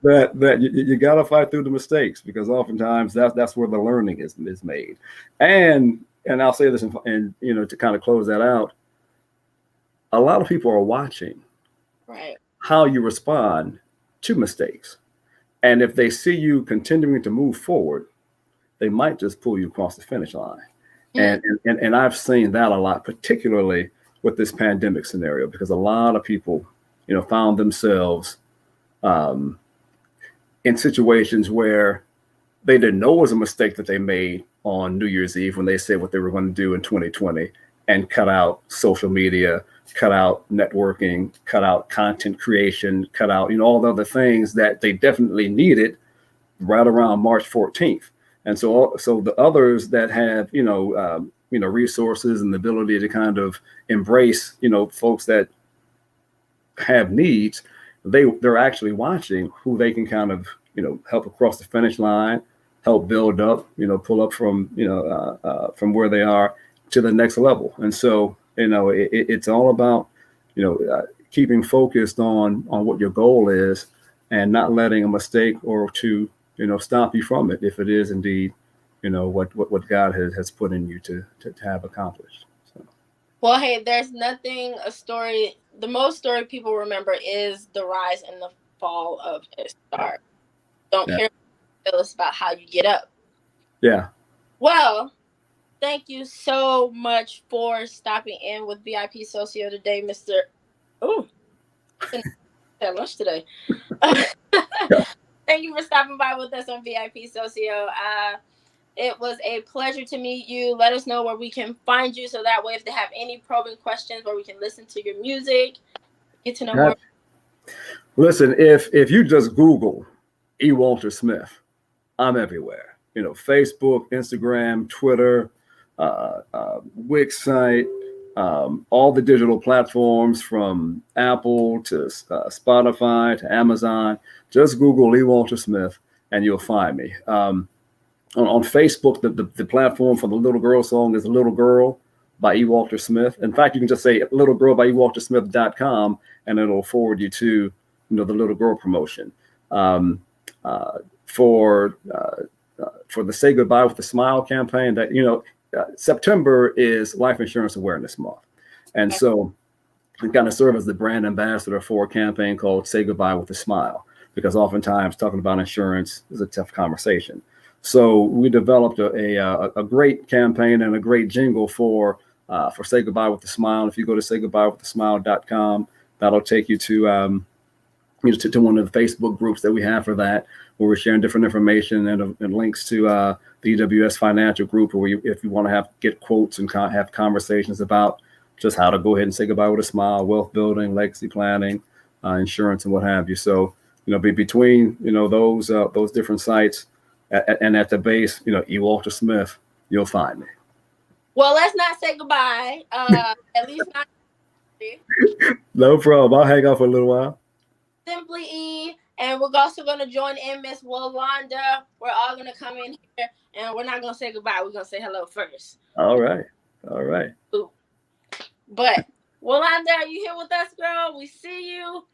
that you got to fight through the mistakes, because oftentimes that's where the learning is made. And I'll say this, and to kind of close that out, a lot of people are watching Right. how you respond to mistakes, and if they see you continuing to move forward, they might just pull you across the finish line. And I've seen that a lot, particularly with this pandemic scenario, because a lot of people, found themselves in situations where they didn't know it was a mistake that they made on New Year's Eve when they said what they were going to do in 2020 and cut out social media, cut out networking, cut out content creation, cut out, all the other things that they definitely needed right around March 14th. And so the others that have, resources and the ability to kind of embrace, folks that have needs, they're actually watching who they can kind of, help across the finish line, help build up, pull up from where they are to the next level. And so, it's all about, keeping focused on what your goal is and not letting a mistake or two, stop you from it, if it is indeed, what God has put in you to have accomplished. So. Well, hey, there's nothing the most story people remember is the rise and the fall of a star. Don't care tell us about how you get up. Yeah. Well, thank you so much for stopping in with VIPsocio today, Mr. Oh, that much today. Thank you for stopping by with us on VIPsocio. It was a pleasure to meet you. Let us know where we can find you, so that way if they have any probing questions, where we can listen to your music, get to know more. Listen, if you just Google E. Walter Smith, I'm everywhere. Facebook, Instagram, Twitter, Wix site, all the digital platforms from Apple to Spotify to Amazon. Just Google E. Walter Smith and you'll find me. On Facebook, the platform for the Little Girl song is Little Girl by E. Walter Smith. In fact, you can just say Little Girl by ewaltersmith.com and it'll forward you to the Little Girl promotion. For for the Say Goodbye with a Smile campaign that, September is Life Insurance Awareness Month. And so I kind of serve as the brand ambassador for a campaign called Say Goodbye with a Smile, because oftentimes talking about insurance is a tough conversation. So we developed a great campaign and a great jingle for Say Goodbye with a Smile. If you go to saygoodbyewithasmile.com, that'll take you to one of the Facebook groups that we have for that, where we're sharing different information and links to the EWS Financial Group, where if you want to get quotes and have conversations about just how to go ahead and say goodbye with a smile, wealth building, legacy planning, insurance, and what have you. So, between those different sites, and at the base, E. Walter Smith, you'll find me. Well, let's not say goodbye. At least not. No problem. I'll hang out for a little while. Simply E, and we're also going to join in Miss Walanda. We're all going to come in here, and we're not going to say goodbye. We're going to say hello first. All right. Ooh. But Walanda, are you here with us, girl? We see you.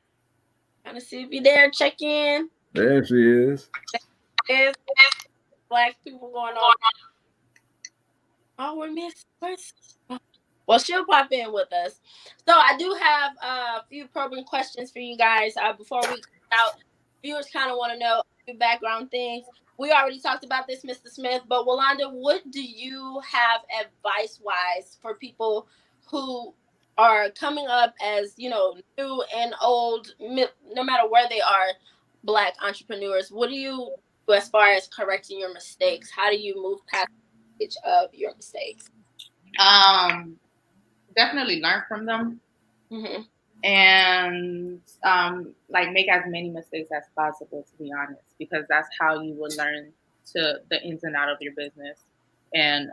Gonna see if you're there. Check in. There she is. There's Black people going on. Oh, we're missing. Well, she'll pop in with us. So I do have a few probing questions for you guys before we come out. Viewers kind of want to know a few background things. We already talked about this, Mr. Smith, but Walanda, what do you have advice-wise for people who are coming up as, new and old, no matter where they are, Black entrepreneurs? What do you do as far as correcting your mistakes? How do you move past the stage of your mistakes? Definitely learn from them. Mm-hmm. And make as many mistakes as possible, to be honest, because that's how you will learn to the ins and outs of your business. And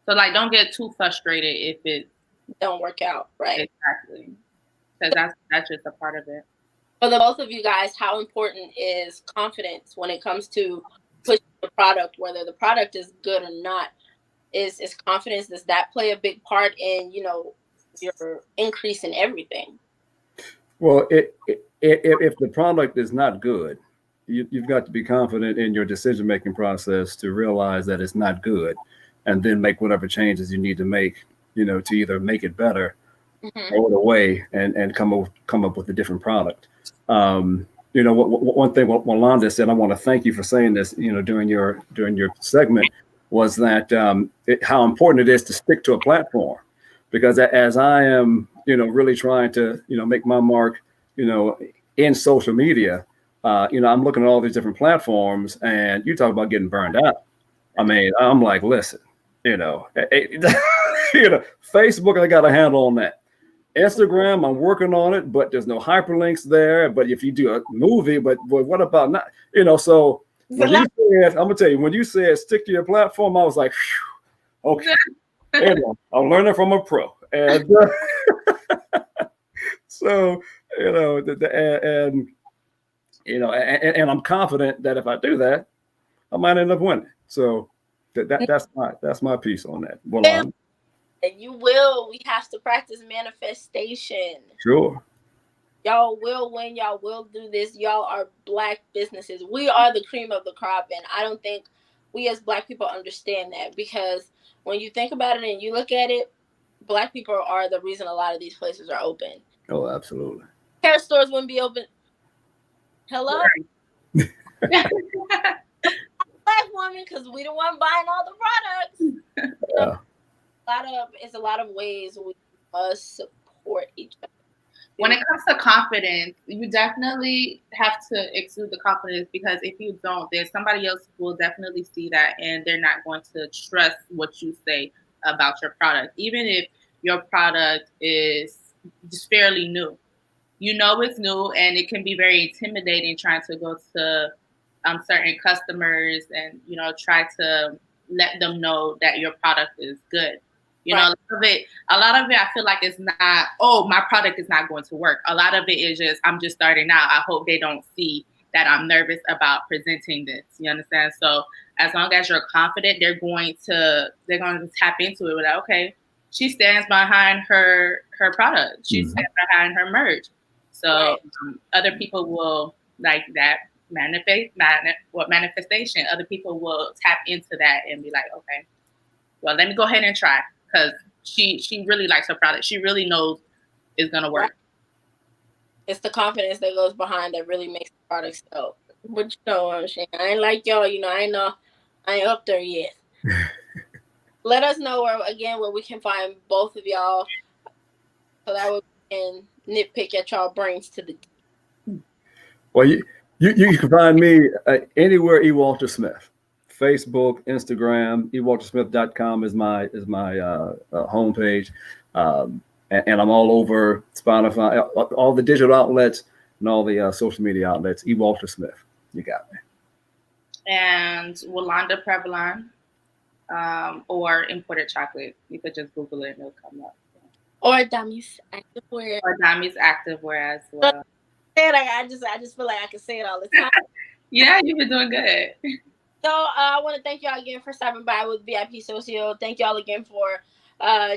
so don't get too frustrated if it don't work out, right? Exactly, because that's just a part of it. For the both of you guys, how important is confidence when it comes to pushing the product, whether the product is good or not? Is confidence, does that play a big part in your increase in everything? Well, if the product is not good, you've got to be confident in your decision-making process to realize that it's not good, and then make whatever changes you need to make, to either make it better, throw it away, and come up with a different product. One thing Walanda said, I want to thank you for saying this, during your segment, was that how important it is to stick to a platform. Because as I am, really trying to, make my mark, in social media, I'm looking at all these different platforms, and you talk about getting burned out. I mean, I'm like, listen, Facebook, I got a handle on that. Instagram, I'm working on it, but there's no hyperlinks there. But if you do a movie, but what about not, so when you said, I'm gonna tell you, when you said stick to your platform, I was like, okay. I'm learning from a pro, and so and I'm confident that if I do that, I might end up winning. So that's my piece on that. Well, and you will. We have to practice manifestation. Sure. Y'all will win. Y'all will do this. Y'all are Black businesses. We are the cream of the crop, and I don't think we as Black people understand that, because when you think about it and you look at it, Black people are the reason a lot of these places are open. Oh, absolutely. Hair stores wouldn't be open. Hello? Black woman, because we the one buying all the products. Yeah. It's a lot of ways we must support each other. When it comes to confidence, you definitely have to exude the confidence, because if you don't, then somebody else will definitely see that, and they're not going to trust what you say about your product, even if your product is just fairly new. It's new, and it can be very intimidating trying to go to certain customers and try to let them know that your product is good. Right. A lot of it, I feel like it's not, my product is not going to work. A lot of it is just, I'm just starting out. I hope they don't see that I'm nervous about presenting this. You understand? So as long as you're confident, they're going to tap into it. Like, okay, she stands behind her product. She stands behind her merch. So other people will like that. manifestation. Other people will tap into that and be like, okay, well, let me go ahead and try, because she really likes her product. She really knows it's gonna work. It's the confidence that goes behind that really makes the product sell. But you know what I'm saying? I ain't like y'all, I ain't up there yet. Let us know where we can find both of y'all, so that we can nitpick at y'all brains to the Well, you can find me anywhere E. Walter Smith. Facebook, Instagram, ewaltersmith.com is my homepage. And I'm all over Spotify, all the digital outlets and all the social media outlets. E. Walter Smith, you got me. And Walanda Prevalon, or Imported Chocolate. You could just Google it and it'll come up. Or Damis Activewear. Or Damis Activewear as well. I just feel like I can say it all the time. Yeah, you've been doing good. So I want to thank y'all again for stopping by with VIPsocio. Thank y'all again for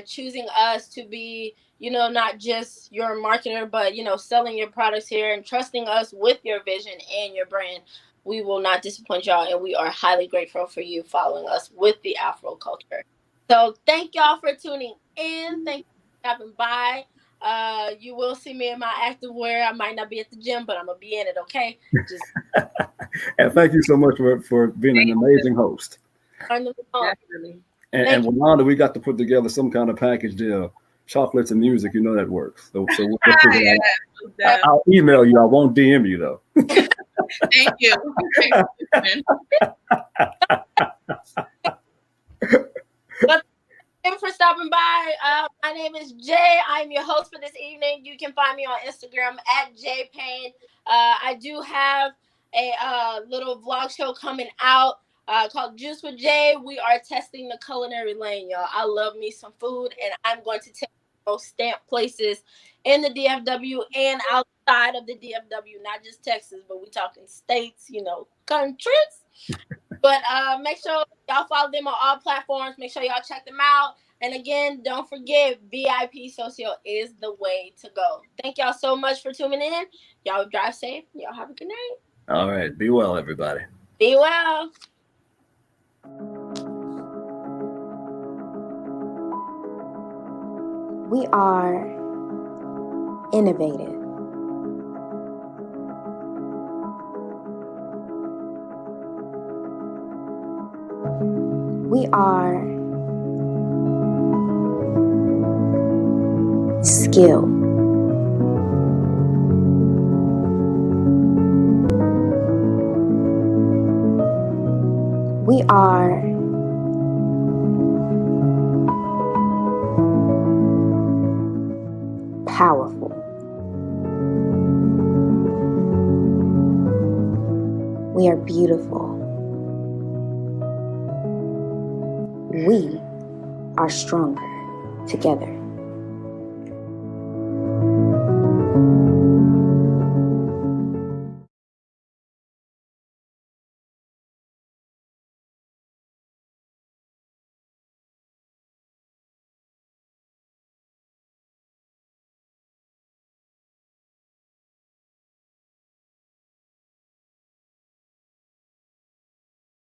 choosing us to be, not just your marketer, but, selling your products here and trusting us with your vision and your brand. We will not disappoint y'all, and we are highly grateful for you following us with the Afro culture. So thank y'all for tuning in. Thank you for stopping by. You will see me in my activewear. I might not be at the gym, but I'm going to be in it, okay? And thank you so much for being an amazing host. Definitely. And Walanda, we got to put together some kind of package deal. Chocolates and music, that works. So we'll figure that out. I'll email you. I won't DM you, though. Thank you. Thank you for stopping by. My name is Jay. I'm your host for this evening. You can find me on Instagram at JPayne. I do have a little vlog show coming out called Juice with Jay. We are testing the culinary lane, y'all. I love me some food, and I'm going to take most stamped places in the DFW and outside of the DFW, not just Texas, but we talking states, countries. But make sure y'all follow them on all platforms. Make sure y'all check them out. And again, don't forget, VIPsocio is the way to go. Thank y'all so much for tuning in. Y'all drive safe. Y'all have a good night. All right. Be well, everybody. Be well. We are innovative. We are skilled. We are powerful. We are beautiful. We are stronger together.